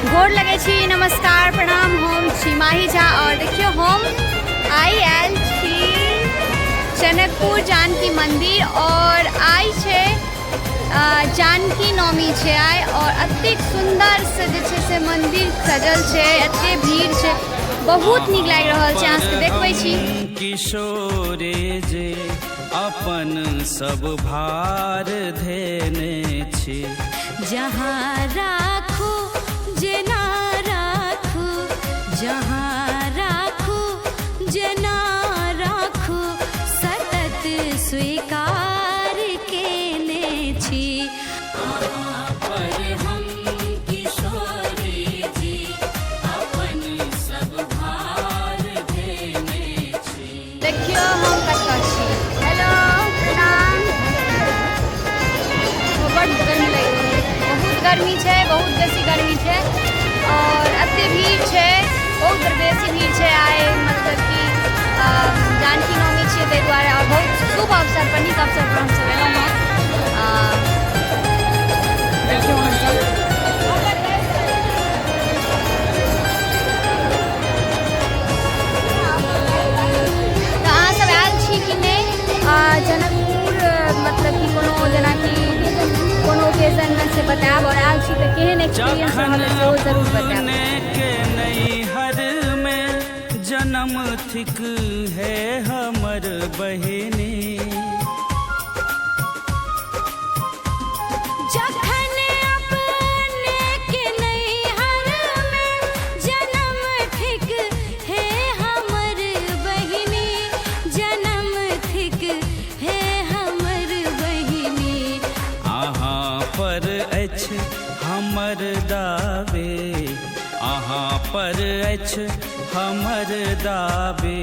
गोर लगे छी, नमस्कार प्रणाम। हम छी माही झा और देखियो हम आयल छी जनकपुर जानकी मंदिर और आई छे जानकी नवमी छे आइ और अत्यंत सुंदर से जे छे से मंदिर सजल छे, एते भीड़ छे, बहुत नीक लाग रहल छे। अहाँ सबके देखबै छी किशोरे जे अपन सब भार धेने छी, जहाँ राखू जेना राखू, जहाँ राखू जेना राखू, सतत स्वीकार केने छी। पर हम किशोरी जी अपन सब भार देने छी। देखियो हम कतऽ छी। हेलो प्रणाम। बड़ गर्मी लागि रहल छै, बहुत गर्मी छै, बहुत बेसी गर्मी छै और एते भीड़ छै, बहुत बेसी भीड़ छै। आइ मतलब कि जानकी नवमी छै ताहि दुआरे और बहुत शुभ अवसर पर, नीक अवसर पर हमसब एलहुँ हँ। देखियौ हमसब तऽ अहाँ सब आयल छी कि नहि जनकपुर, मतलब कि कोनो जेनाकि कोनो ओकेजन में से बतायब और आयल छी तऽ केहन एक्सपीरियंस रहल सेहो जरूर बतायब। के नैहर में जन्म थिक है हमर बहिनी, जखन अपने के नैहर में जन्म थिक हे हमर बहिनी, जन्म थिक हे हमर बहिनी। अहाँ पर अछि हमर दावे, अहाँ पर अछि हमर दावे,